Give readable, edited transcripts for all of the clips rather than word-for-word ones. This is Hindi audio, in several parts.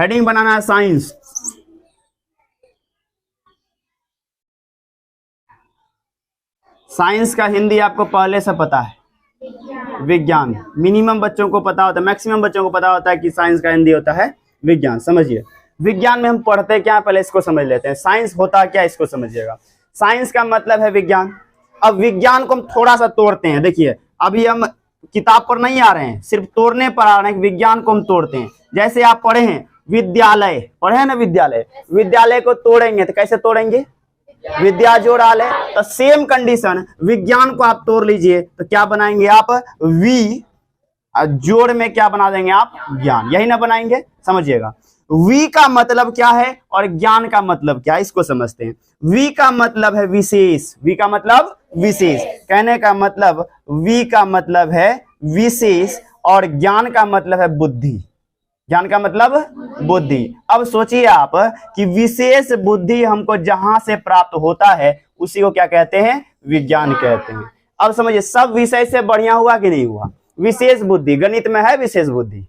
हेडिंग बनाना है साइंस। साइंस का हिंदी आपको पहले से पता है, विज्ञान। मिनिमम बच्चों को पता होता है, मैक्सिमम बच्चों को पता होता है कि साइंस का हिंदी होता है विज्ञान। समझिए विज्ञान में हम पढ़ते क्या है, पहले इसको समझ लेते हैं। साइंस होता क्या, इसको समझिएगा। साइंस का मतलब है विज्ञान। अब विज्ञान को हम थोड़ा सा तोड़ते हैं। देखिए अभी हम किताब पर नहीं आ रहे हैं, सिर्फ तोड़ने पर आ रहे हैं। विज्ञान को हम तोड़ते हैं। जैसे आप पढ़े हैं विद्यालय, पढ़े हैं ना विद्यालय, विद्यालय को तोड़ेंगे तो कैसे तोड़ेंगे, विद्या जोड़ालय। तो सेम कंडीशन विज्ञान को आप तोड़ लीजिए तो क्या बनाएंगे आप, वी जोड़ में क्या बना देंगे आप, ज्ञान। यही ना बनाएंगे, समझिएगा। वी का मतलब क्या है और ज्ञान का मतलब क्या है, इसको समझते हैं। वी का मतलब है विशेष, वी का मतलब विशेष, कहने का मतलब वी का मतलब है विशेष और ज्ञान का मतलब है बुद्धि। ज्ञान का मतलब बुद्धि। अब सोचिए आप कि विशेष बुद्धि हमको जहां से प्राप्त होता है उसी को क्या कहते हैं, विज्ञान कहते हैं। अब समझिए सब विषय से बढ़िया हुआ कि नहीं हुआ, विशेष बुद्धि। गणित में है विशेष बुद्धि,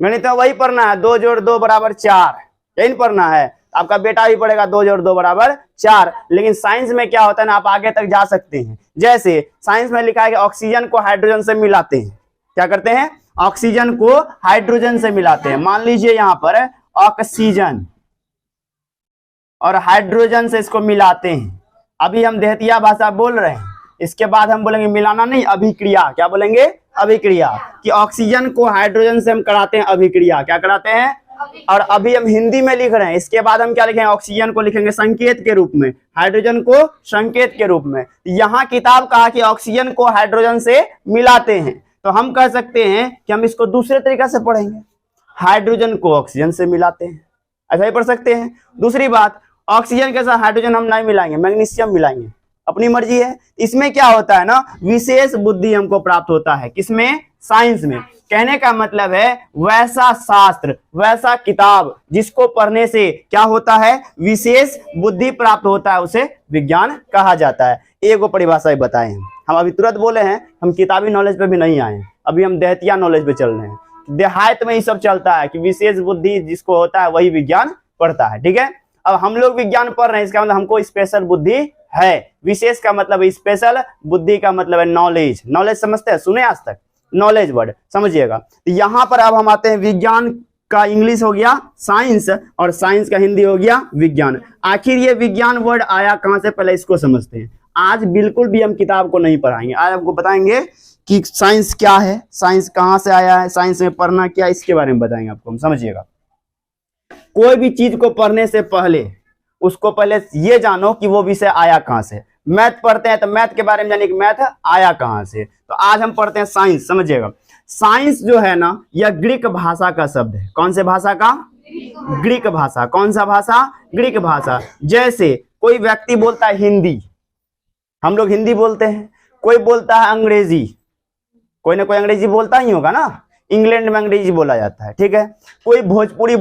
गणित में वही पढ़ना है, 2 जोड़ 2 बराबर 4, यही पढ़ना है। आपका बेटा भी पढ़ेगा 2 जोड़ 2 बराबर 4। लेकिन साइंस में क्या होता है ना, आप आगे तक जा सकते हैं। जैसे साइंस में लिखा है कि ऑक्सीजन को हाइड्रोजन से मिलाते हैं। क्या करते हैं, ऑक्सीजन को हाइड्रोजन से मिलाते हैं। मान लीजिए यहां पर ऑक्सीजन और हाइड्रोजन से इसको मिलाते हैं। अभी हम देहतिया भाषा बोल रहे हैं, इसके बाद हम बोलेंगे मिलाना नहीं, अभिक्रिया। क्या बोलेंगे, अभिक्रिया। कि ऑक्सीजन को हाइड्रोजन से हम कराते हैं अभिक्रिया। क्या कराते हैं, और अभी हम हिंदी में लिख रहे हैं, इसके बाद हम क्या लिखेंगे, ऑक्सीजन को लिखेंगे संकेत के रूप में, हाइड्रोजन को संकेत के रूप में। यहाँ किताब कहा कि ऑक्सीजन को हाइड्रोजन से मिलाते हैं, तो हम कह सकते हैं कि हम इसको दूसरे तरीका से पढ़ेंगे, हाइड्रोजन को ऑक्सीजन से मिलाते हैं। ऐसा ही पढ़ सकते हैं। दूसरी बात, ऑक्सीजन के साथ हाइड्रोजन हम नहीं मिलाएंगे, मैग्नीशियम मिलाएंगे, अपनी मर्जी है। इसमें क्या होता है ना, विशेष बुद्धि हमको प्राप्त होता है। किसमें, साइंस में। कहने का मतलब है वैसा शास्त्र, वैसा किताब जिसको पढ़ने से क्या होता है, विशेष बुद्धि प्राप्त होता है, उसे विज्ञान कहा जाता है। एक वो परिभाषा ही बताए हैं हम, अभी तुरंत बोले हैं, हम किताबी नॉलेज पे भी नहीं आए, अभी हम देहतिया नॉलेज पे चल रहे हैं। देहात में ही सब चलता है कि विशेष बुद्धि जिसको होता है वही विज्ञान पढ़ता है। ठीक है, अब हम लोग विज्ञान पढ़ रहे हैं, इसका मतलब हमको स्पेशल बुद्धि है। विशेष का मतलब स्पेशल, बुद्धि का मतलब है नॉलेज। नॉलेज समझते हैं, सुने आज तक नॉलेज वर्ड, समझिएगा। तो यहां पर अब हम आते हैं, विज्ञान का इंग्लिश हो गया साइंस और साइंस का हिंदी हो गया विज्ञान। आखिर ये विज्ञान वर्ड आया कहां से, पहले इसको समझते हैं। आज बिल्कुल भी हम किताब को नहीं पढ़ाएंगे, आज हमको बताएंगे कि साइंस क्या है, साइंस कहां से आया है, साइंस में पढ़ना क्या, इसके बारे में बताएंगे आपको हम। समझिएगा, कोई भी चीज को पढ़ने से पहले उसको पहले ये जानो कि वो विषय आया कहां से। मैथ पढ़ते हैं तो मैथ के बारे में जानिए कि मैथ आया कहां से। तो आज हम पढ़ते हैं साइंस। समझिएगा, साइंस जो है ना, यह ग्रीक भाषा का शब्द है। कौन से भाषा का, ग्रीक भाषा। कौन सा भाषा, ग्रीक भाषा। जैसे कोई व्यक्ति बोलता है हिंदी, हम लोग हिंदी बोलते हैं। कोई बोलता है अंग्रेजी, कोई ना कोई अंग्रेजी बोलता ही होगा ना, इंग्लैंड में अंग्रेजी बोला जाता है। ठीक है, कोई भोजपुरी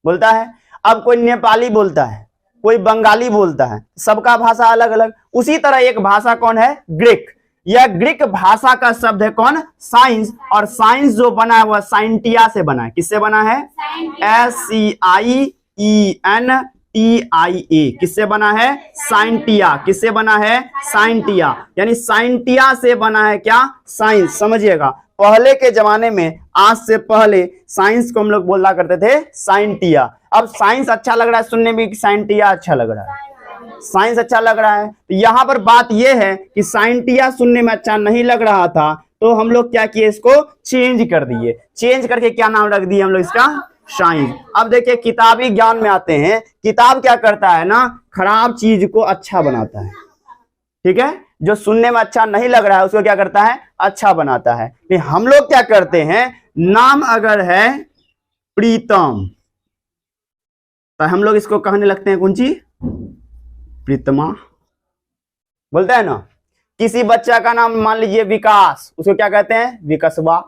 बोलता है। अब कोई नेपाली बोलता है, कोई बंगाली बोलता है, सबका भाषा अलग अलग। उसी तरह एक भाषा कौन है, ग्रीक। यह ग्रीक भाषा का शब्द है कौन, साइंस। और साइंस जो बना है वह साइंटिया से बना है। किससे बना है, SCIENTIA। किससे बना है, साइंटिया। किससे बना है, साइंटिया। यानी साइंटिया से बना है क्या, साइंस। समझिएगा, पहले के जमाने में, आज से पहले साइंस को हम लोग बोला करते थे साइंटिया। अब साइंस अच्छा लग रहा है सुनने में कि साइंटिया अच्छा लग रहा है, साइंस अच्छा लग रहा है। तो यहाँ पर बात यह है कि साइंटिया सुनने में अच्छा नहीं लग रहा था, तो हम लोग क्या किए, इसको चेंज कर दिए। चेंज करके क्या नाम रख दिए हम लोग इसका, साइंस। अब देखिए किताबी ज्ञान में आते हैं। किताब क्या करता है ना, खराब चीज को अच्छा बनाता है। ठीक है, जो सुनने में अच्छा नहीं लग रहा है उसको क्या करता है, अच्छा बनाता है। नहीं, हम लोग क्या करते हैं, नाम अगर है प्रीतम तो हम लोग इसको कहने लगते हैं कौन सी, प्रीतमा बोलते हैं ना। किसी बच्चा का नाम मान लीजिए विकास, उसको क्या कहते हैं, विकसवा।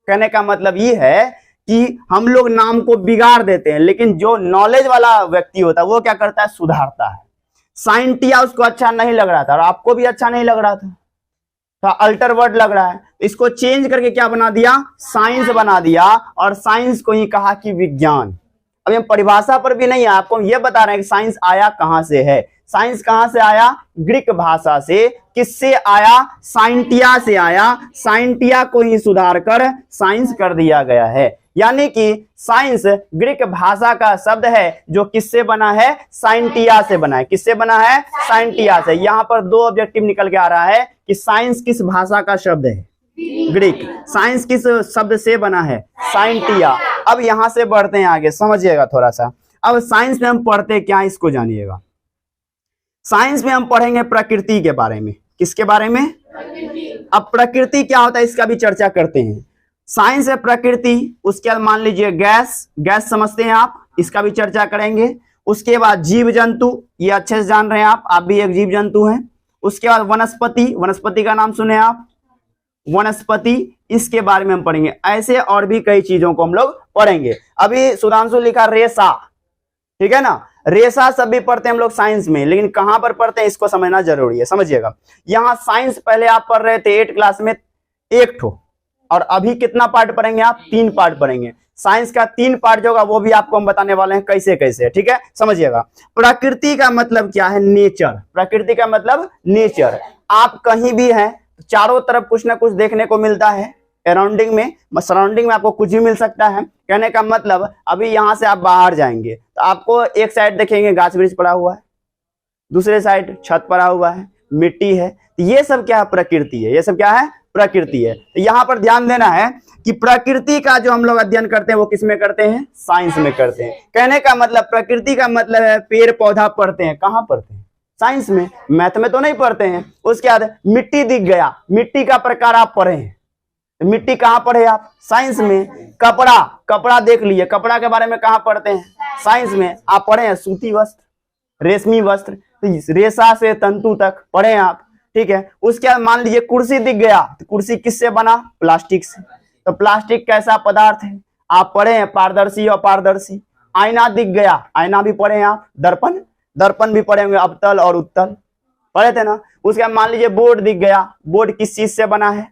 कहने का मतलब ये है कि हम लोग नाम को बिगाड़ देते हैं, लेकिन जो नॉलेज वाला व्यक्ति होता है वो क्या करता है, सुधारता है। साइंटिया उसको अच्छा नहीं लग रहा था और आपको भी अच्छा नहीं लग रहा था, तो अल्टर वर्ड लग रहा है, इसको चेंज करके क्या बना दिया, साइंस बना दिया। और साइंस को ही कहा कि विज्ञान। अभी हम परिभाषा पर भी नहीं है, आपको हम ये बता रहे हैं कि साइंस आया कहां से है। साइंस कहां से आया? ग्रीक भाषा से। किससे आया? साइंटिया से आया। साइंटिया को ही सुधार कर साइंस कर दिया गया है। यानी कि साइंस ग्रीक भाषा का शब्द है जो किससे बना है? साइंटिया से बना है। किससे बना है? साइंटिया से। यहां पर दो ऑब्जेक्टिव निकल के आ रहा है कि साइंस किस भाषा का शब्द है? ग्रीक। साइंस किस शब्द से बना है? साइंटिया। अब यहां से बढ़ते हैं आगे, समझिएगा थोड़ा सा। अब साइंस में हम पढ़ते क्या, इसको जानिएगा। साइंस में हम पढ़ेंगे प्रकृति के बारे में। किसके बारे में? अब प्रकृति क्या होता है इसका भी चर्चा करते हैं। साइंस है प्रकृति, उसके बाद मान लीजिए गैस, गैस समझते हैं आप, इसका भी चर्चा करेंगे। उसके बाद जीव जंतु, ये अच्छे से जान रहे हैं आप भी एक जीव जंतु हैं। उसके बाद वनस्पति, वनस्पति का नाम सुने आप, वनस्पति, इसके बारे में हम पढ़ेंगे। ऐसे और भी कई चीजों को हम लोग पढ़ेंगे। अभी सुधांशु लिखा रेशा, ठीक है ना, रेशा सब भी पढ़ते हैं हम लोग साइंस में, लेकिन कहां पर पढ़ते हैं इसको समझना जरूरी है, समझिएगा। यहां साइंस पहले आप पढ़ रहे थे 8 क्लास में एक ठो, और अभी कितना पार्ट पढ़ेंगे आप? 3 पार्ट पढ़ेंगे। साइंस का 3 पार्ट जो होगा वो भी आपको हम बताने वाले हैं कैसे कैसे, ठीक है, समझिएगा। प्रकृति का मतलब क्या है? नेचर। प्रकृति का मतलब नेचर। आप कहीं भी हैं, चारों तरफ कुछ ना कुछ देखने को मिलता है। अराउंडिंग में, सराउंडिंग में आपको कुछ भी मिल सकता है। कहने का मतलब अभी यहां से आप बाहर जाएंगे तो आपको एक साइड देखेंगे गाछ वृक्ष पड़ा हुआ है, दूसरे साइड छत पड़ा हुआ है, मिट्टी है। तो ये सब क्या है? प्रकृति है। ये सब क्या है? प्रकृति है। तो यहां पर ध्यान देना है कि प्रकृति का जो हम लोग अध्ययन करते हैं वो किस में करते हैं? साइंस में करते हैं। कहने का मतलब प्रकृति का मतलब है पेड़ पौधा पढ़ते हैं। कहां पढ़ते हैं? साइंस में। मैथ में तो नहीं पढ़ते हैं। उसके बाद मिट्टी दिख गया, मिट्टी का प्रकार आप पढ़े हैं। मिट्टी कहां पढ़े आप? साइंस में। कपड़ा, कपड़ा देख लिए, कपड़ा के बारे में कहां पढ़ते हैं? साइंस में। आप पढ़े हैं सूती वस्त्र, रेशमी वस्त्र, तो रेशा से तंतु तक पढ़े हैं आप, ठीक है। उसके बाद मान लीजिए कुर्सी दिख गया, तो कुर्सी किससे बना? प्लास्टिक से। तो प्लास्टिक कैसा पदार्थ है? आप पढ़े हैं, पारदर्शी और अपारदर्शी। आईना दिख गया, आईना भी पढ़े हैं आप। दर्पण, दर्पण भी पढ़े होंगे, अवतल और उत्तल पढ़े थे ना। उसके बाद मान लीजिए बोर्ड दिख गया, बोर्ड किस चीज से बना है?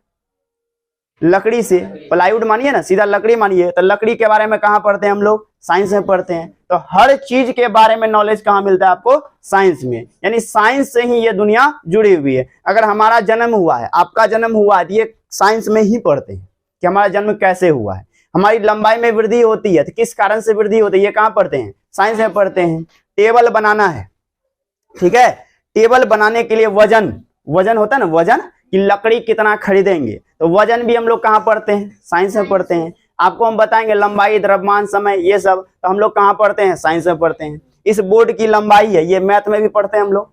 लकड़ी से। प्लाईवुड मानिए ना, सीधा लकड़ी मानिए, तो लकड़ी के बारे में कहां पढ़ते हैं हम लोग? साइंस में पढ़ते हैं। तो हर चीज के बारे में नॉलेज कहां मिलता है आपको? साइंस में। यानी साइंस से ही ये दुनिया जुड़ी हुई है। अगर हमारा जन्म हुआ है, आपका जन्म हुआ है, तो ये साइंस में ही पढ़ते हैं कि हमारा जन्म कैसे हुआ है। हमारी लंबाई में वृद्धि होती है तो किस कारण से वृद्धि होती है, ये कहां पढ़ते हैं? साइंस में पढ़ते हैं। टेबल बनाना है, ठीक है, टेबल बनाने के लिए वजन, वजन होता है ना, वजन कि लकड़ी कितना खरीदेंगे, तो वजन भी हम लोग कहां पढ़ते हैं? साइंस में पढ़ते हैं। आपको हम बताएंगे लंबाई, द्रव्यमान, समय, ये सब तो हम लोग कहां पढ़ते हैं? साइंस में पढ़ते हैं। इस बोर्ड की लंबाई है, ये मैथ में भी पढ़ते हैं हम लोग,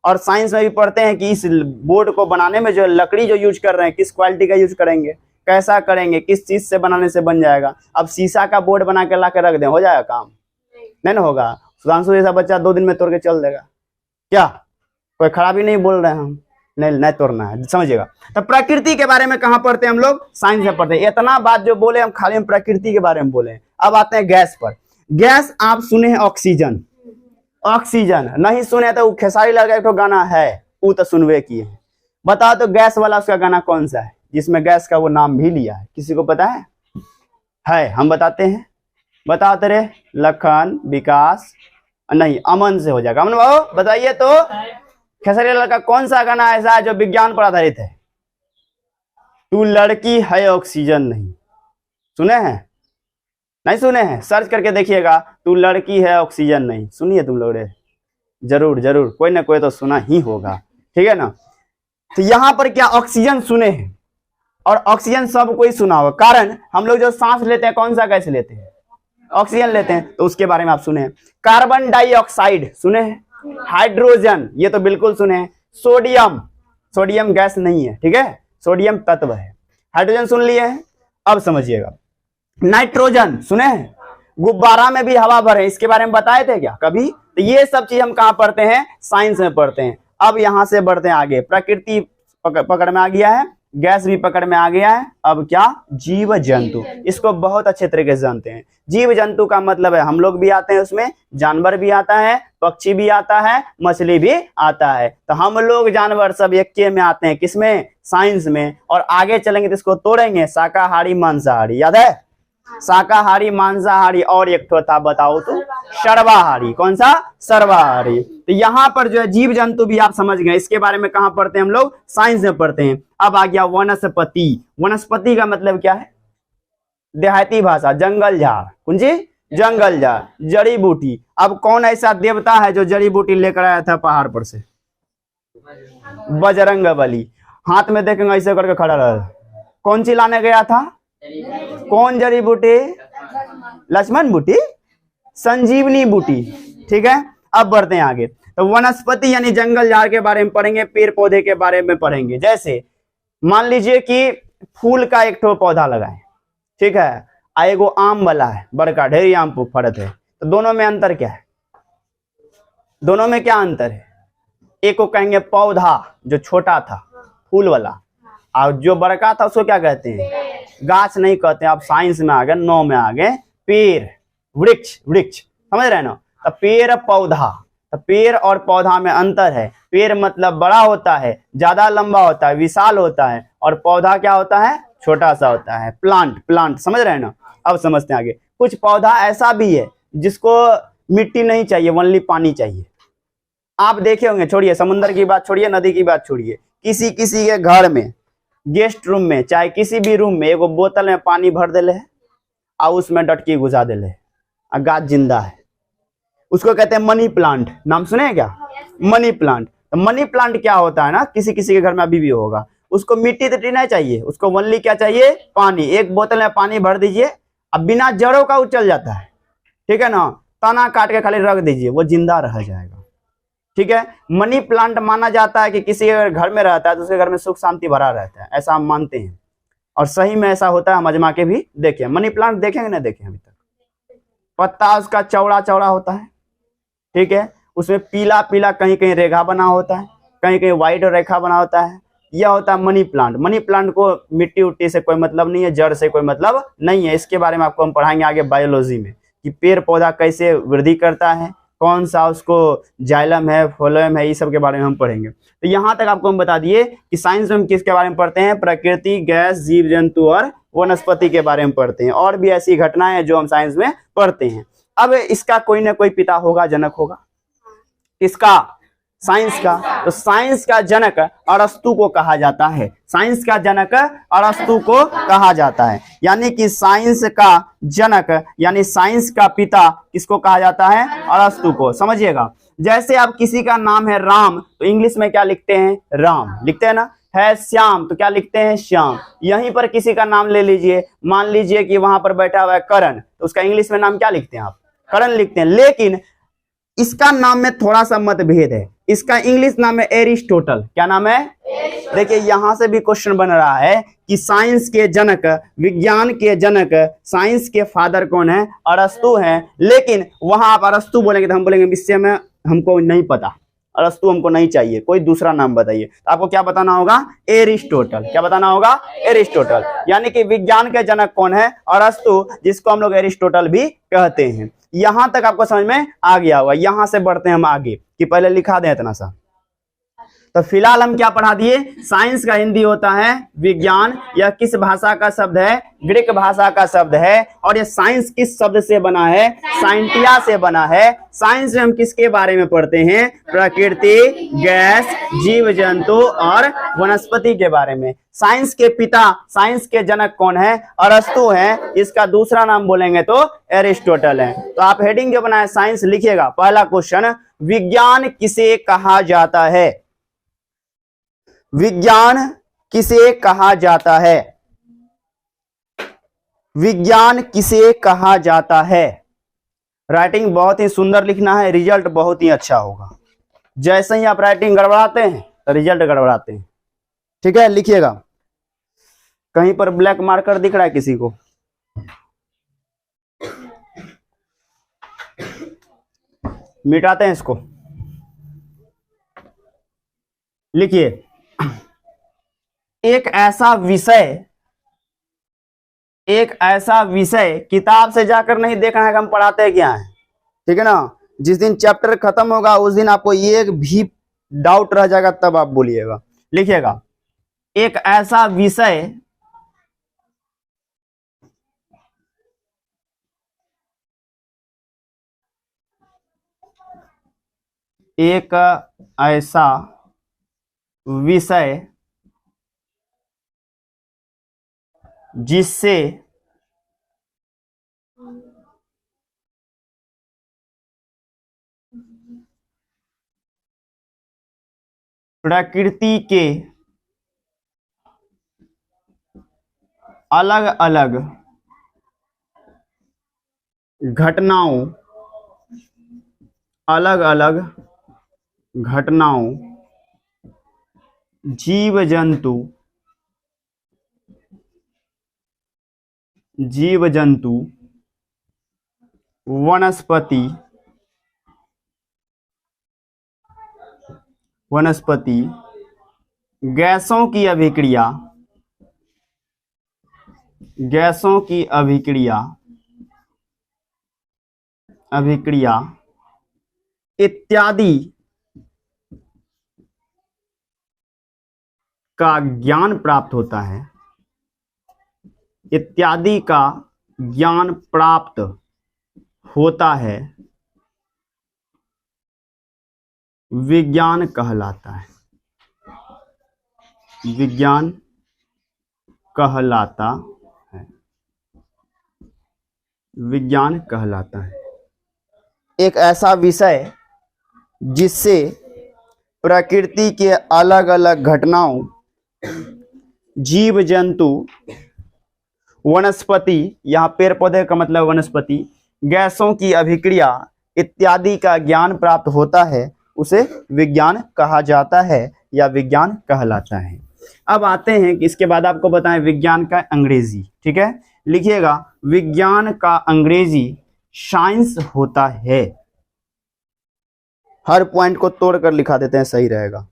और साइंस में भी पढ़ते हैं कि इस बोर्ड को बनाने में जो लकड़ी जो यूज कर रहे हैं किस क्वालिटी का यूज करेंगे, कैसा करेंगे, किस चीज से बनाने से बन जाएगा। अब शीशा का बोर्ड बना के ला के रख दें, हो जाएगा काम? नहीं ना होगा। सुधांशु जैसा बच्चा 2 दिन में तोड़ के चल देगा क्या? कोई खराबी नहीं बोल रहे हैं हम, नहीं तोड़ना है, समझिएगा। तो प्रकृति के बारे में कहां पढ़ते हैं हम लोग? साइंस में पढ़ते हैं। इतना बात जो बोले हम खाली हम प्रकृति के बारे में बोले। अब आते हैं गैस पर। गैस आप सुने हैं ऑक्सीजन, ऑक्सीजन नहीं सुने तो खेसारी लाल का एक गाना है, वो तो सुनवे किए हैं। बताओ तो गैस वाला उसका गाना कौन सा है जिसमें गैस का वो नाम भी लिया है? किसी को पता है? हम बताते हैं, बताओ तेरे लखन, विकास, नहीं अमन से हो जाएगा। अमन बाबू बताइए तो खेसारी लाल का कौन सा गाना ऐसा है जो विज्ञान पर आधारित है? तू लड़की है ऑक्सीजन नहीं। सुने हैं? नहीं सुने हैं? सर्च करके देखिएगा, तू लड़की है ऑक्सीजन नहीं। सुनिए तुम लोग, जरूर जरूर कोई ना कोई तो सुना ही होगा, ठीक है ना। तो यहाँ पर क्या ऑक्सीजन सुने हैं, और ऑक्सीजन सब कोई सुना होगा। कारण हम लोग जो सांस लेते हैं कौन सा गैस लेते हैं? ऑक्सीजन लेते हैं, तो उसके बारे में आप सुने हैं। कार्बन डाइऑक्साइड सुने हैं। हाइड्रोजन ये तो बिल्कुल सुने हैं। सोडियम, सोडियम गैस नहीं है, ठीक है, सोडियम तत्व है। हाइड्रोजन सुन लिए हैं। अब समझिएगा, नाइट्रोजन सुने हैं। गुब्बारा में भी हवा भरे, इसके बारे में बताए थे क्या कभी? तो ये सब चीज हम कहां पढ़ते हैं? साइंस में पढ़ते हैं। अब यहां से बढ़ते हैं आगे। प्रकृति पकड़ में आ गया है, गैस भी पकड़ में आ गया है। अब क्या? जीव जंतु। इसको बहुत अच्छे तरीके से जानते हैं। जीव जंतु का मतलब है हम लोग भी आते हैं उसमें, जानवर भी आता है, पक्षी भी आता है, मछली भी आता है। तो हम लोग जानवर सब एक के में आते हैं, किसमें? साइंस में। और आगे चलेंगे तो इसको तोड़ेंगे, शाकाहारी मांसाहारी, याद है? शाकाहारी, मांसाहारी और एक तो था, बताओ तो, सर्वाहारी। कौन सा? सर्वाहारी। तो यहाँ पर जो है जीव जंतु भी आप समझ गए, इसके बारे में कहाँ पढ़ते हैं हम लोग? साइंस में पढ़ते हैं। अब आ गया वनस्पति। वनस्पति का मतलब क्या है? देहाती भाषा, जंगल झाड़। कौन सी? जंगल झाड़, जड़ी बूटी। अब कौन ऐसा देवता है जो जड़ी बूटी लेकर आया था पहाड़ पर से? बजरंग बली। हाथ में देखेंगे ऐसे करके खड़ा रहा। कौन सी लाने गया था? कौन जड़ी बूटी? लक्ष्मण बूटी, संजीवनी बूटी। ठीक है, अब बढ़ते हैं आगे। तो वनस्पति यानी जंगल झाड़ के बारे में पढ़ेंगे, पेड़ पौधे के बारे में पढ़ेंगे। जैसे मान लीजिए कि फूल का एक ठो पौधा लगाए, ठीक है, एगो आम वाला है, बड़का ढेरी आम फड़त है, तो दोनों में अंतर क्या है? दोनों में क्या अंतर है? एक को कहेंगे पौधा जो छोटा था फूल वाला, और जो बड़का था उसको क्या कहते हैं? गाछ नहीं कहते, आप साइंस में आ गए, 9 में आ गए, पेड़, वृक्ष। वृक्ष समझ रहे हैं ना? तो पेड़ पौधा, तो पेड़ और पौधा में अंतर है। पेड़ मतलब बड़ा होता है, ज्यादा लंबा होता है, विशाल होता है, और पौधा क्या होता है? छोटा सा होता है। प्लांट, प्लांट समझ रहे हैं ना? अब समझते हैं आगे। कुछ पौधा ऐसा भी है जिसको मिट्टी नहीं चाहिए, ओनली पानी चाहिए। आप देखे होंगे, छोड़िए समुद्र की बात, छोड़िए नदी की बात, छोड़िए, किसी किसी के घर में, गेस्ट रूम में, चाहे किसी भी रूम में, एगो बोतल में पानी भर देले है और उसमें डटकी घुसा देले है, और गाछ जिंदा है। उसको कहते हैं मनी प्लांट। नाम सुने हैं क्या? Money plant. तो मनी प्लांट क्या होता है ना, किसी किसी के घर में अभी भी होगा, उसको मिट्टी तो नहीं चाहिए, उसको ओनली क्या चाहिए? पानी। एक बोतल में पानी भर दीजिए, अब बिना जड़ों का उछल जाता है, ठीक है ना? तना काट के खाली रख दीजिए, वो जिंदा रह जाएगा। ठीक है, मनी प्लांट माना जाता है कि किसी के घर में रहता है तो उसके घर में सुख शांति भरा रहता है, ऐसा हम मानते हैं, और सही में ऐसा होता है। हम आजमा के भी देखें। मनी प्लांट देखेंगे ना? देखें अभी तक। पत्ता उसका चौड़ा चौड़ा होता है, ठीक है, उसमें पीला पीला कहीं कहीं रेखा बना होता है, कहीं कहीं व्हाइट रेखा बना होता है। यह होता है मनी प्लांट। मनी प्लांट को मिट्टी उट्टी से कोई मतलब नहीं है, जड़ से कोई मतलब नहीं है। इसके बारे में आपको हम पढ़ाएंगे आगे बायोलॉजी में, कि पेड़ पौधा कैसे वृद्धि करता है, कौन सा उसको जाइलम है, फ्लोएम है, ये सब के बारे में हम पढ़ेंगे। तो यहाँ तक आपको हम बता दिए कि साइंस में हम किसके बारे में पढ़ते हैं? प्रकृति, गैस, जीव जंतु और वनस्पति के बारे में पढ़ते हैं। और भी ऐसी घटनाएं हैं जो हम साइंस में पढ़ते हैं। अब इसका कोई ना कोई पिता होगा, जनक होगा। किसका? साइंस का। तो साइंस का जनक अरस्तु को कहा जाता है। साइंस का जनक अरस्तु को कहा जाता है। यानी कि साइंस का जनक यानी साइंस का पिता किसको कहा जाता है? अरस्तु को। समझिएगा, जैसे अब किसी का नाम है राम, तो इंग्लिश में क्या लिखते हैं? राम लिखते हैं ना। है श्याम, तो क्या लिखते हैं? श्याम। यहीं पर किसी का नाम ले लीजिए, मान लीजिए कि वहां पर बैठा हुआ है करण, तो उसका इंग्लिश में नाम क्या लिखते हैं आप? करण लिखते हैं। लेकिन इसका नाम में थोड़ा सा मतभेद है। इसका इंग्लिश नाम है एरिस्टोटल। क्या नाम है? देखिए, यहां से भी क्वेश्चन बन रहा है कि साइंस के जनक, विज्ञान के जनक, साइंस के फादर कौन है? अरस्तु हैं। लेकिन वहां आप अरस्तु बोलेंगे तो हम बोलेंगे विषय में हमको नहीं पता, अरस्तु हमको नहीं चाहिए, कोई दूसरा नाम बताइए। तो आपको क्या बताना होगा? एरिस्टोटल। क्या बताना होगा? एरिस्टोटल। यानी कि विज्ञान के जनक कौन है? अरस्तु, जिसको हम लोग एरिस्टोटल भी कहते हैं। यहां तक आपको समझ में आ गया होगा। यहां से बढ़ते हैं हम आगे, कि पहले लिखा दें इतना सा। तो फिलहाल हम क्या पढ़ा दिए? साइंस का हिंदी होता है विज्ञान। यह किस भाषा का शब्द है? ग्रीक भाषा का शब्द है। और यह साइंस किस शब्द से बना है? साइंटिया से बना है। साइंस में हम किसके बारे में पढ़ते हैं? प्रकृति, गैस, जीव जंतु और वनस्पति के बारे में। साइंस के पिता, साइंस के जनक कौन है? अरस्तु हैं। इसका दूसरा नाम बोलेंगे तो एरिस्टोटल है। तो आप हेडिंग जो बनाए साइंस लिखिएगा। पहला क्वेश्चन, विज्ञान किसे कहा जाता है? विज्ञान किसे कहा जाता है? विज्ञान किसे कहा जाता है? राइटिंग बहुत ही सुंदर लिखना है, रिजल्ट बहुत ही अच्छा होगा। जैसे ही आप राइटिंग गड़बड़ाते हैं तो रिजल्ट गड़बड़ाते हैं। ठीक है, लिखिएगा। कहीं पर ब्लैक मार्कर दिख रहा है किसी को? मिटाते हैं इसको। लिखिए, एक ऐसा विषय किताब से जाकर नहीं देखना है कि हम पढ़ाते क्या है। ठीक है ना? जिस दिन चैप्टर खत्म होगा उस दिन आपको एक भी डाउट रह जाएगा, तब आप बोलिएगा। लिखिएगा, एक ऐसा विषय एक ऐसा विषय जिससे प्रकृति के अलग अलग घटनाओं जीव जंतु वनस्पति गैसों की अभिक्रिया इत्यादि का ज्ञान प्राप्त होता है, इत्यादि का ज्ञान प्राप्त होता है, विज्ञान कहलाता है। विज्ञान कहलाता है। विज्ञान कहलाता है एक ऐसा विषय जिससे प्रकृति के अलग अलग घटनाओं जीव जंतु वनस्पति, यहाँ पेड़ पौधे का मतलब वनस्पति, गैसों की अभिक्रिया इत्यादि का ज्ञान प्राप्त होता है, उसे विज्ञान कहा जाता है या विज्ञान कहलाता है। अब आते हैं कि इसके बाद आपको बताएं विज्ञान का अंग्रेजी। ठीक है, लिखिएगा विज्ञान का अंग्रेजी साइंस होता है। हर पॉइंट को तोड़कर लिखा देते हैं, सही रहेगा।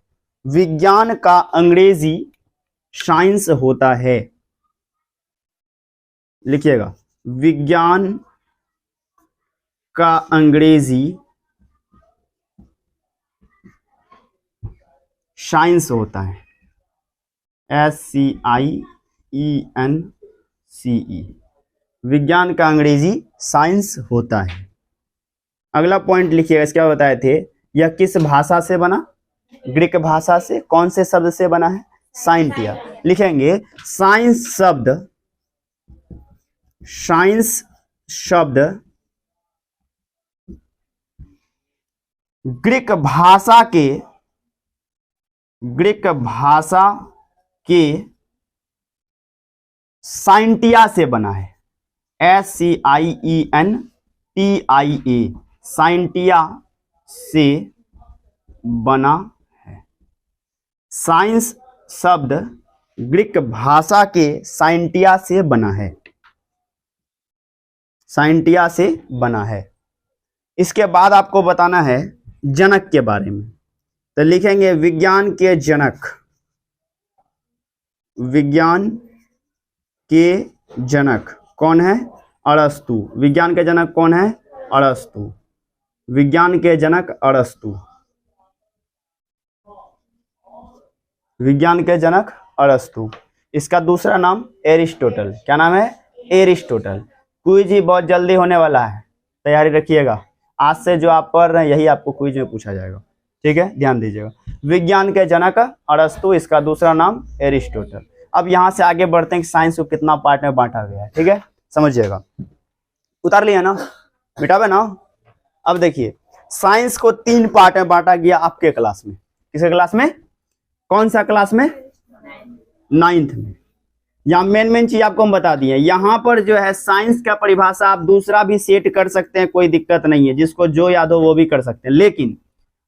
विज्ञान का अंग्रेजी साइंस होता है। लिखिएगा विज्ञान का अंग्रेजी साइंस होता है। SCIENCE, विज्ञान का अंग्रेजी साइंस होता है। अगला पॉइंट लिखिएगा, इसके बाद बताए थे यह किस भाषा से बना? ग्रीक भाषा से। कौन से शब्द से बना है? साइंटिया। लिखेंगे साइंस शब्द ग्रीक भाषा के साइंटिया से बना है। SCIENTIA, साइंटिया से बना है। साइंस शब्द ग्रीक भाषा के साइंटिया से बना है। साइंटिया से बना है। इसके बाद आपको बताना है जनक के बारे में, तो लिखेंगे विज्ञान के जनक। विज्ञान के जनक कौन है? अरस्तु। विज्ञान के जनक कौन है? अरस्तु। विज्ञान के जनक अरस्तु। विज्ञान के जनक अरस्तु। इसका दूसरा नाम एरिस्टोटल। क्या नाम है? एरिस्टोटल। क्विज ही बहुत जल्दी होने वाला है, तैयारी रखिएगा। आज से जो आप पढ़ रहे हैं यही आपको क्विज में पूछा जाएगा। ठीक है, ध्यान दीजिएगा। विज्ञान के जनक अरस्तु, इसका दूसरा नाम एरिस्टोटल। अब यहाँ से आगे बढ़ते हैं कि साइंस को कितना पार्ट में बांटा गया है। ठीक है, समझिएगा। उतार लिया ना, मिटावे ना। अब देखिए साइंस को 3 पार्ट में बांटा गया आपके क्लास में। किसके क्लास में? कौन सा क्लास में? 9th में। यहाँ मेन चीज आपको हम बता दिए। यहाँ पर जो है साइंस का परिभाषा आप दूसरा भी सेट कर सकते हैं, कोई दिक्कत नहीं है। जिसको जो याद हो वो भी कर सकते हैं, लेकिन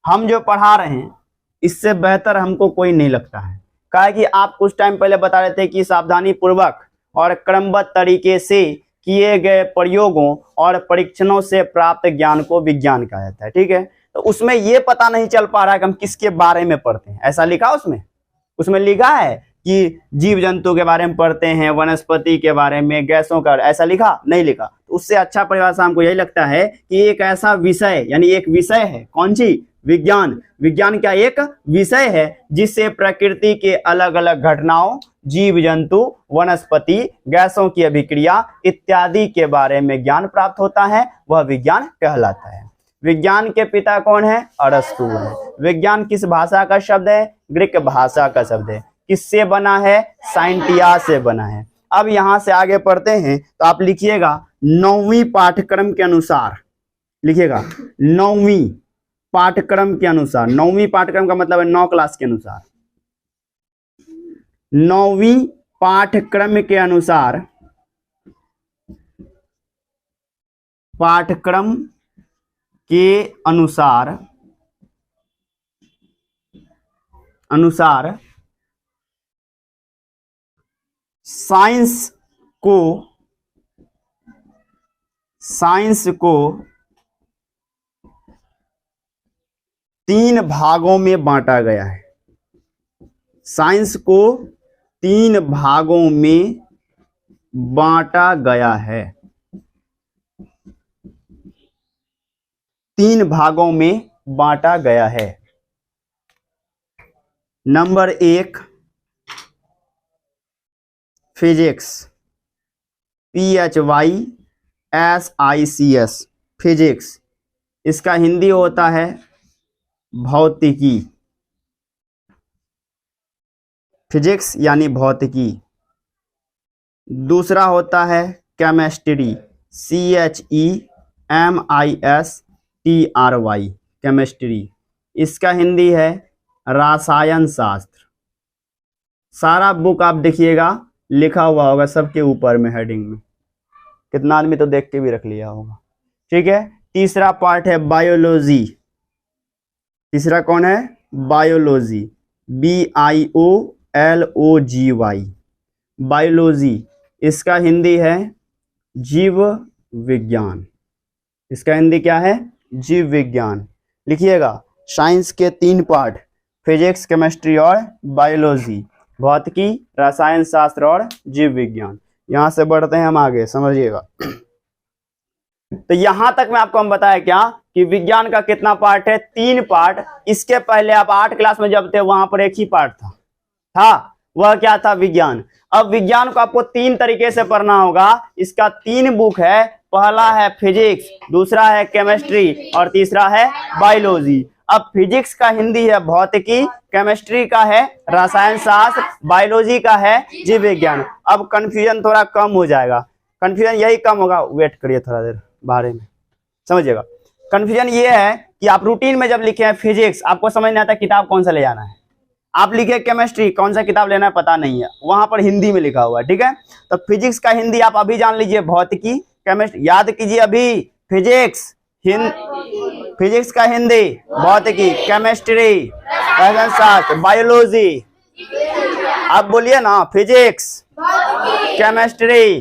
हम जो पढ़ा रहे हैं इससे बेहतर हमको कोई नहीं लगता है। कहा कि आप कुछ टाइम पहले बता रहे थे कि सावधानी पूर्वक और क्रमबद्ध तरीके से किए गए प्रयोगों और परीक्षणों से प्राप्त ज्ञान को विज्ञान कहा जाता है। ठीक है, तो उसमें ये पता नहीं चल पा रहा है कि हम किसके बारे में पढ़ते हैं। ऐसा लिखा उसमें लिखा है कि जीव जंतु के बारे में पढ़ते हैं, वनस्पति के बारे में, गैसों का, ऐसा लिखा? नहीं लिखा। तो उससे अच्छा परिभाषा हमको यही लगता है कि एक ऐसा विषय, यानी एक विषय है। कौन सी? विज्ञान। विज्ञान क्या? एक विषय है जिससे प्रकृति के अलग अलग घटनाओं, जीव जंतु, वनस्पति, गैसों की अभिक्रिया इत्यादि के बारे में ज्ञान प्राप्त होता है, वह विज्ञान कहलाता है। विज्ञान के पिता कौन है? अरस्तु है। विज्ञान किस भाषा का शब्द है? ग्रीक भाषा का शब्द है। किससे बना है? साइंटिया से बना है। अब यहां से आगे पढ़ते हैं तो आप लिखिएगा 9वीं पाठ्यक्रम के अनुसार, लिखिएगा 9वीं पाठ्यक्रम के अनुसार। 9वीं पाठ्यक्रम का मतलब है 9 क्लास के अनुसार। 9वीं पाठ्यक्रम के अनुसार, पाठ्यक्रम के अनुसार साइंस को 3 भागों में बांटा गया है। साइंस को 3 भागों में बांटा गया है। 3 भागों में बांटा गया है। Number 1 physics, PHYSICS, physics. इसका हिंदी होता है भौतिकी। फिजिक्स यानी भौतिकी। दूसरा होता है केमिस्ट्री, CHEMISTRY, केमिस्ट्री। इसका हिंदी है रसायन शास्त्र। सारा बुक आप देखिएगा लिखा हुआ होगा सबके ऊपर में हेडिंग में, कितना आदमी तो देख के भी रख लिया होगा। ठीक है। तीसरा पार्ट है बायोलॉजी। तीसरा कौन है? Biology, BIOLOGY, biology. इसका हिंदी है जीव विज्ञान। इसका हिंदी क्या है? जीव विज्ञान। लिखिएगा साइंस के 3 पार्ट, फिजिक्स, केमिस्ट्री और बायोलॉजी, भौतिकी, रसायन शास्त्र और जीव विज्ञान। यहां से बढ़ते हैं हम आगे, समझिएगा। तो यहां तक में आपको हम बताया क्या कि विज्ञान का कितना पार्ट है? 3 पार्ट। इसके पहले आप 8 क्लास में जब थे वहां पर एक ही पार्ट था, वह क्या था? विज्ञान। अब विज्ञान को आपको 3 तरीके से पढ़ना होगा। इसका 3 बुक है। पहला है फिजिक्स, दूसरा है केमिस्ट्री और तीसरा है बायोलॉजी। अब फिजिक्स का हिंदी है भौतिकी, केमिस्ट्री का है रसायन शास्त्र, बायोलॉजी का है जीव विज्ञान। अब कंफ्यूजन थोड़ा कम हो जाएगा। कंफ्यूजन यही कम होगा, वेट करिए थोड़ा देर बारे में समझिएगा। कंफ्यूजन ये है कि आप रूटीन में जब लिखे हैं फिजिक्स, आपको समझ नहीं आता किताब कौन सा ले जाना है। आप लिखे केमिस्ट्री, कौन सा किताब लेना है पता नहीं है, वहां पर हिंदी में लिखा हुआ है। ठीक है। तो फिजिक्स का हिंदी आप अभी जान लीजिए भौतिकी, केमिस्ट्री। याद कीजिए अभी फिजिक्स फिजिक्स का हिंदी भौतिकी, केमिस्ट्री, रसायन शास्त्र, बायोलॉजी। आप बोलिए ना फिजिक्स, केमिस्ट्री,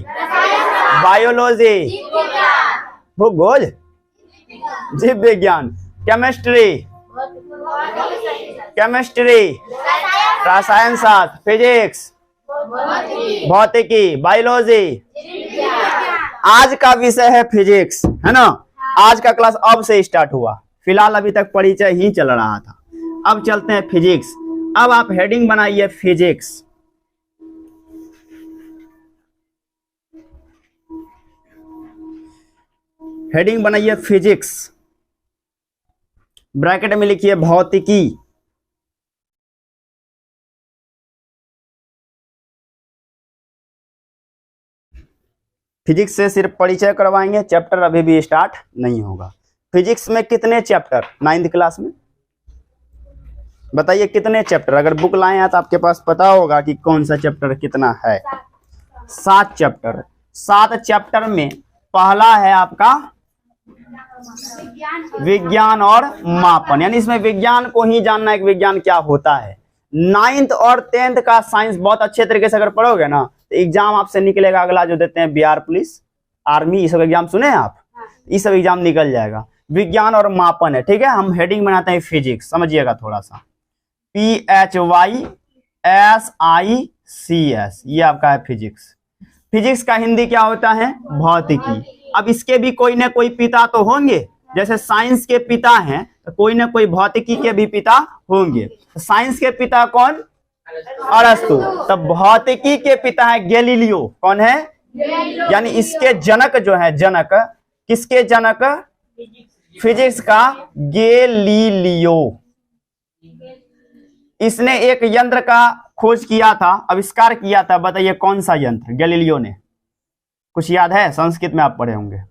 बायोलॉजी, भूगोल, जीव विज्ञान, केमिस्ट्री, रसायन शास्त्र, फिजिक्स, भौतिकी, बायोलॉजी। आज का विषय है फिजिक्स, है ना। आज का क्लास अब से स्टार्ट हुआ, फिलहाल अभी तक परिचय ही चल रहा था। अब चलते हैं फिजिक्स। अब आप हेडिंग बनाइए फिजिक्स। हेडिंग बनाइए फिजिक्स, ब्रैकेट में लिखिए भौतिकी। फिजिक्स से सिर्फ परिचय करवाएंगे, चैप्टर अभी भी स्टार्ट नहीं होगा। फिजिक्स में कितने चैप्टर 9th क्लास में? बताइए कितने चैप्टर? अगर बुक लाए हैं तो आपके पास पता होगा कि कौन सा चैप्टर कितना है। 7 चैप्टर। 7 चैप्टर में पहला है आपका विज्ञान और मापन, यानी इसमें विज्ञान को ही जानना है कि विज्ञान क्या होता है। 9th और 10th का साइंस बहुत अच्छे तरीके से अगर पढ़ोगे ना तो एग्जाम आपसे निकलेगा अगला जो देते हैं बिहार पुलिस, आर्मी, ये सब एग्जाम सुने हैं आप, ये सब एग्जाम निकल जाएगा। विज्ञान और मापन है। ठीक है। हम हेडिंग बनाते हैं फिजिक्स, समझिएगा थोड़ा सा। PHYSICS, ये आपका है फिजिक्स। फिजिक्स का हिंदी क्या होता है? भौतिकी। अब इसके भी कोई ना कोई पिता तो होंगे, जैसे साइंस के पिता हैं तो कोई ना कोई भौतिकी के भी पिता होंगे। साइंस के पिता कौन? अरस्तु। तब भौतिकी के पिता है गैलीलियो। कौन है? यानी इसके जनक जो है, जनक, किसके जनक? फिजिक्स का गैलीलियो। इसने एक यंत्र का खोज किया था, आविष्कार किया था। बताइए कौन सा यंत्र गैलीलियो ने? कुछ याद है? संस्कृत में आप पढ़े होंगे।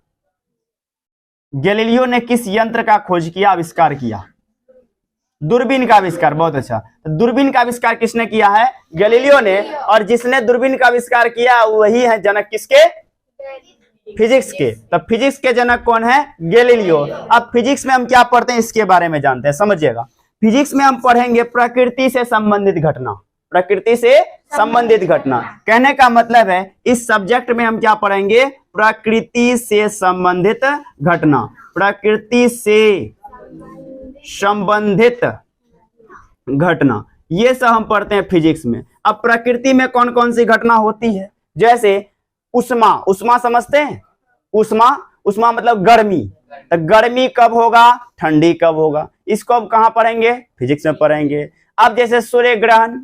गैलीलियो ने किस यंत्र का खोज किया, आविष्कार किया? दूरबीन का आविष्कार। बहुत अच्छा। तो दूरबीन का आविष्कार किसने किया है? गैलीलियो ने। और जिसने दूरबीन का आविष्कार किया वही है जनक किसके? फिजिक्स के। तो फिजिक्स के जनक कौन है? गैलीलियो। अब फिजिक्स में हम क्या पढ़ते हैं इसके बारे में जानते हैं, समझिएगा। फिजिक्स में हम पढ़ेंगे प्रकृति से संबंधित घटना। प्रकृति से संबंधित घटना कहने का मतलब है इस सब्जेक्ट में हम क्या पढ़ेंगे? प्रकृति से संबंधित घटना। प्रकृति से संबंधित घटना, ये सब हम पढ़ते हैं फिजिक्स में। अब प्रकृति में कौन कौन सी घटना होती है? जैसे उष्मा। उष्मा समझते हैं? उष्मा मतलब गर्मी। तो गर्मी कब होगा, ठंडी कब होगा, इसको अब कहां पढ़ेंगे? फिजिक्स में पढ़ेंगे। अब जैसे सूर्य ग्रहण,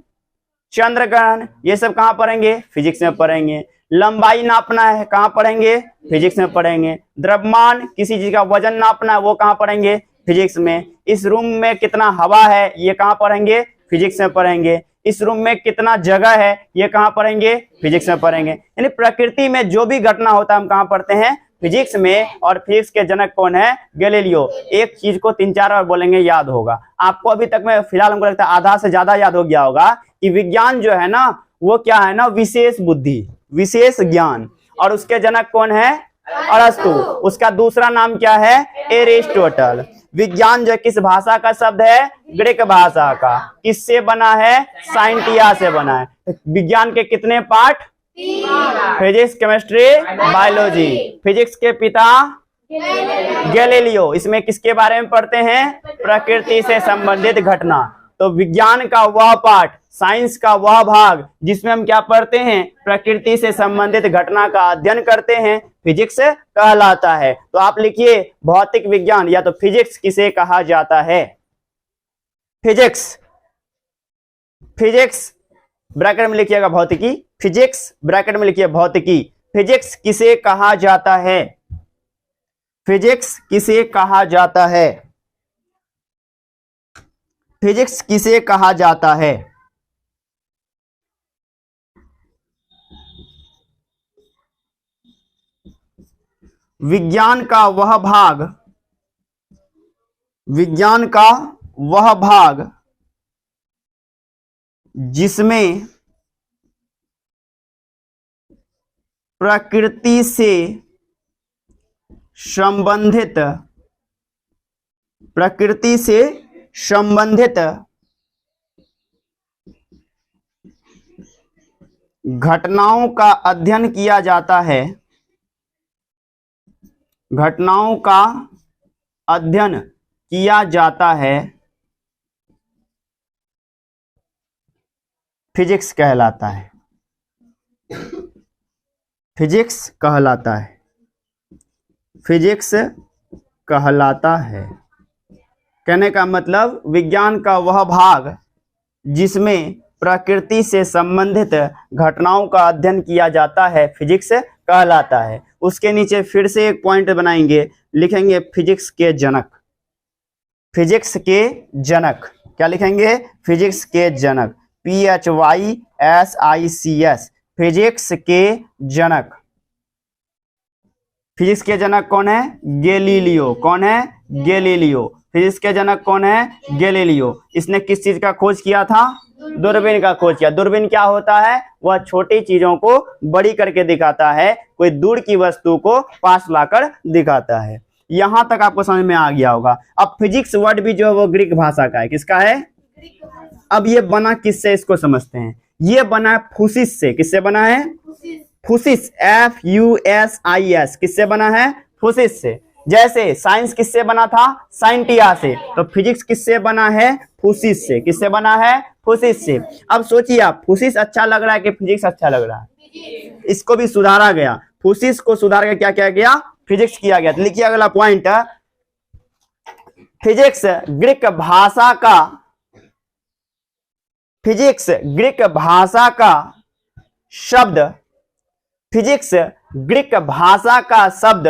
चंद्र ग्रहण, ये सब कहां पढ़ेंगे? फिजिक्स में पढ़ेंगे। लंबाई नापना है, कहां पढ़ेंगे? फिजिक्स में पढ़ेंगे। द्रव्यमान, किसी चीज का वजन नापना है, वो कहां पढ़ेंगे? फिजिक्स में। इस रूम में कितना हवा है, ये कहां पढ़ेंगे? फिजिक्स में पढ़ेंगे। इस रूम में कितना जगह है, ये कहां पढ़ेंगे? फिजिक्स में पढ़ेंगे। यानी प्रकृति में जो भी घटना होता है हम कहां पढ़ते हैं? फिजिक्स में। और फिजिक्स के जनक कौन है? गैलीलियो। एक चीज को 3-4 बार बोलेंगे, याद होगा आपको। अभी तक में फिलहाल हमको लगता है आधा से ज्यादा याद हो गया होगा कि विज्ञान जो है ना वो क्या है ना, विशेष बुद्धि, विशेष ज्ञान। और उसके जनक कौन है? अरस्तु। उसका दूसरा नाम क्या है? एरिस्टोटल। विज्ञान जो किस भाषा का शब्द है? ग्रीक भाषा का। किससे बना है? साइंटिया से बना है। विज्ञान के कितने part? Physics, chemistry, biology. Physics के पिता गैलीलियो। इसमें किसके बारे में पढ़ते हैं? प्रकृति से संबंधित घटना। तो विज्ञान का वह पार्ट, साइंस का वह भाग जिसमें हम क्या पढ़ते हैं? प्रकृति से संबंधित घटना का अध्ययन करते हैं, फिजिक्स कहलाता है। तो आप लिखिए भौतिक विज्ञान या तो फिजिक्स किसे कहा जाता है? फिजिक्स। फिजिक्स ब्रैकेट में लिखिएगा भौतिकी। फिजिक्स ब्रैकेट में लिखिए भौतिकी। फिजिक्स किसे कहा जाता है? फिजिक्स किसे कहा जाता है? फिजिक्स किसे कहा जाता है? विज्ञान का वह भाग, विज्ञान का वह भाग जिसमें प्रकृति से संबंधित, प्रकृति से संबंधित घटनाओं का अध्ययन किया जाता है, घटनाओं का अध्ययन किया जाता है, फिजिक्स कहलाता है। फिजिक्स कहलाता है। फिजिक्स कहलाता है। कहने का मतलब विज्ञान का वह भाग जिसमें प्रकृति से संबंधित घटनाओं का अध्ययन किया जाता है, फिजिक्स कहलाता है। उसके नीचे फिर से एक पॉइंट बनाएंगे, लिखेंगे फिजिक्स के जनक। फिजिक्स के जनक क्या लिखेंगे? फिजिक्स के जनक। PHYSICS, फिजिक्स के जनक। फिजिक्स के जनक कौन है? गैलीलियो। कौन है? गैलीलियो। फिजिक्स के जनक कौन है? गैलीलियो। इसने किस चीज का खोज किया था? दूरबीन का खोज किया। दूरबीन क्या होता है? वह छोटी चीजों को बड़ी करके दिखाता है, कोई दूर की वस्तु को पास लाकर दिखाता है। यहां तक आपको समझ में आ गया होगा। अब फिजिक्स वर्ड भी जो है वो ग्रीक भाषा का है। किसका है? अब ये बना किससे, इसको समझते हैं। ये बना है फुसिस से। किससे बना है? फुसिस। FUSIS। किससे बना है? फुसिस से। जैसे साइंस किससे बना था? साइंटिया से। तो फिजिक्स किससे बना है? फुसिस से। किससे बना है? फुसिस से। अब सोचिए आप, फुसिस अच्छा लग रहा है कि फिजिक्स अच्छा लग रहा है? इसको भी सुधारा गया। फुसिस को सुधार के क्या किया गया? फिजिक्स किया गया। तो लिखिए अगला पॉइंट, फिजिक्स ग्रीक भाषा का, फिजिक्स ग्रीक भाषा का शब्द, फिजिक्स ग्रीक भाषा का शब्द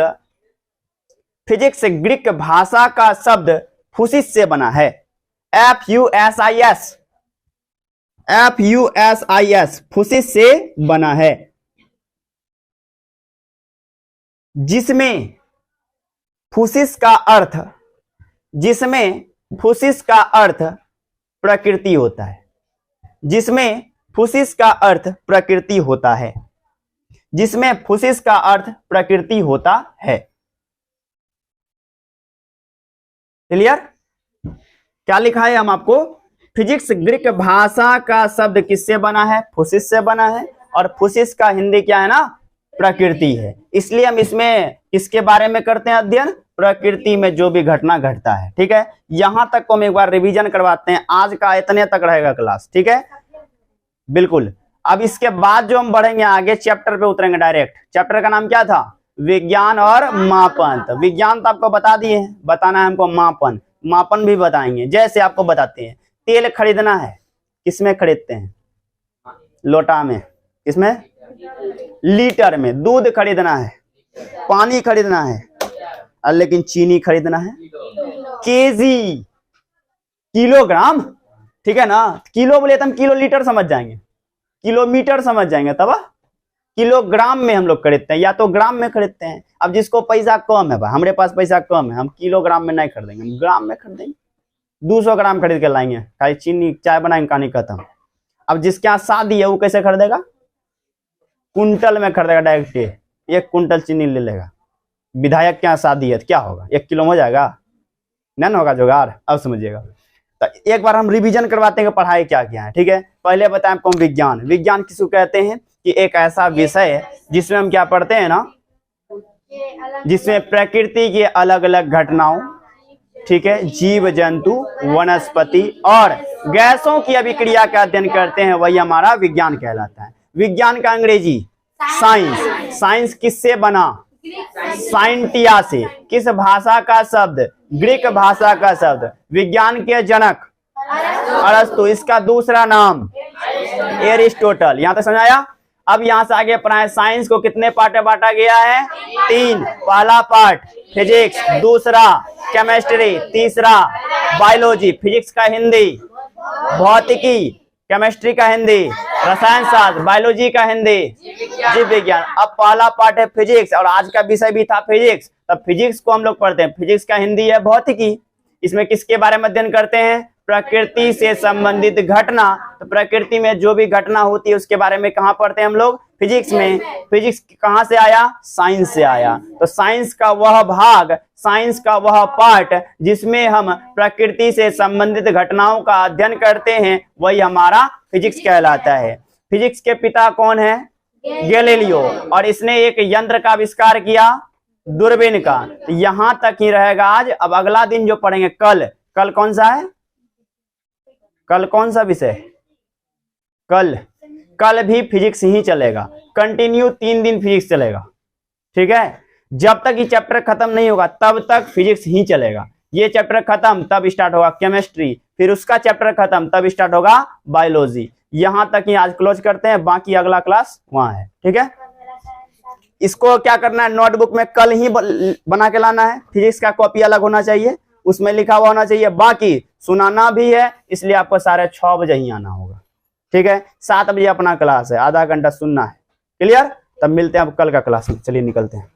फिजिक्स ग्रीक भाषा का शब्द फुसिस से बना है। FUSIS, FUSIS फुसिस से बना है, जिसमें फुसिस का अर्थ प्रकृति होता है, जिसमें फुसिस का अर्थ प्रकृति होता है, जिसमें फुसिस का अर्थ प्रकृति होता है। क्लियर? क्या लिखा है हम आपको? फिजिक्स ग्रीक भाषा का शब्द किससे बना है? फुसिस से बना है, और फुसिस का हिंदी क्या है ना? प्रकृति है। इसलिए हम इसमें किसके बारे में करते हैं अध्ययन? प्रकृति में जो भी घटना घटता है। ठीक है, यहां तक को हम एक बार रिवीजन करवाते हैं। आज का इतने तक रहेगा क्लास, ठीक है, बिल्कुल। अब इसके बाद जो हम बढ़ेंगे आगे, चैप्टर पे उतरेंगे डायरेक्ट। चैप्टर का नाम क्या था? विज्ञान और मापन। तो विज्ञान तो आपको बता दिए हैं, बताना है हमको मापन। मापन भी बताएंगे, जैसे आपको बताते हैं तेल खरीदना है, किसमें खरीदते हैं? लोटा में। किसमें? लीटर में। दूध खरीदना है, पानी खरीदना है, लेकिन चीनी खरीदना है केजी, किलोग्राम। ठीक है ना? किलो बोले तो हम किलो लीटर समझ जाएंगे, किलोमीटर समझ जाएंगे, तब किलोग्राम में हम लोग खरीदते हैं, या तो ग्राम में खरीदते हैं। अब जिसको पैसा कम है, भाई हमारे पास पैसा कम है, हम किलोग्राम में नहीं खरीदेंगे, हम ग्राम में खरीदेंगे। 200 ग्राम खरीद के लाएंगे, खाली चीनी चाय बनाएंगे, कहानी खत्म। अब जिसके यहाँ शादी है वो कैसे खरीदेगा? कुंटल में खरीदेगा डायरेक्ट, 1 कुंटल चीनी ले लेगा। विधायक के यहाँ शादी है तो क्या होगा? 1 किलो में हो जाएगा? नहीं होगा जुगाड़। अब समझिएगा, तो एक बार हम रिवीजन करवाते हैं कि पढ़ाई क्या क्या है। ठीक है, पहले बताएं आपको विज्ञान। विज्ञान किसको कहते हैं? कि एक ऐसा विषय है जिसमें हम क्या पढ़ते हैं ना, जिसमें प्रकृति की अलग अलग घटनाओं, ठीक है, जीव जंतु, वनस्पति और गैसों की अभिक्रिया का अध्ययन करते हैं, वही हमारा विज्ञान कहलाता है। विज्ञान का अंग्रेजी साइंस। साइंस किससे बना? साइंटिया से। किस भाषा का शब्द? ग्रीक भाषा का शब्द। विज्ञान के जनक अरस्तु, इसका दूसरा नाम एरिस्टोटल। यहां तक समझ आया? अब यहां से आगे पढ़ाएं। साइंस को कितने पार्ट में बांटा गया है? 3। पहला पार्ट फिजिक्स, दूसरा केमिस्ट्री, तीसरा बायोलॉजी, फिजिक्स का हिंदी, भौतिकी, केमिस्ट्री का हिंदी, रसायन शास्त्र, बायोलॉजी का हिंदी, जीव विज्ञान। अब पहला पार्ट है फिजिक्स, और आज का विषय भी था फिजिक्स। तब फिजिक्स को हम लोग पढ़ते हैं। फिजिक्स का हिंदी है भौतिकी। इसमें किसके बारे में अध्ययन करते हैं? प्रकृति से संबंधित घटना। तो प्रकृति में जो भी घटना होती है उसके बारे में कहाँ पढ़ते हैं हम लोग? फिजिक्स में। फिजिक्स कहाँ से आया? साइंस से आया। तो साइंस का वह भाग, साइंस का वह पार्ट जिसमें हम प्रकृति से संबंधित घटनाओं का अध्ययन करते हैं, वही हमारा फिजिक्स कहलाता है। फिजिक्स के पिता कौन है? गैलीलियो। और इसने एक यंत्र का आविष्कार किया, दूरबीन का। यहां तक ही रहेगा आज। अब अगला दिन जो पढ़ेंगे कल कौन सा है? कल कौन सा विषय? कल भी फिजिक्स ही चलेगा, कंटिन्यू 3 दिन फिजिक्स चलेगा। ठीक है, जब तक ये चैप्टर खत्म नहीं होगा तब तक फिजिक्स ही चलेगा। ये चैप्टर खत्म तब स्टार्ट होगा केमिस्ट्री, फिर उसका चैप्टर खत्म तब स्टार्ट होगा बायोलॉजी। यहां तक ही आज क्लोज करते हैं, बाकी अगला क्लास वहां है। ठीक है, इसको क्या करना है? नोटबुक में कल ही बना के लाना है। फिजिक्स का कॉपी अलग होना चाहिए, उसमें लिखा हुआ होना चाहिए। बाकी सुनाना भी है, इसलिए आपको 6:30 बजे ही आना होगा। ठीक है, 7 बजे अपना क्लास है, आधा घंटा सुनना है। क्लियर? तब मिलते हैं अब कल का क्लास में। चलिए निकलते हैं।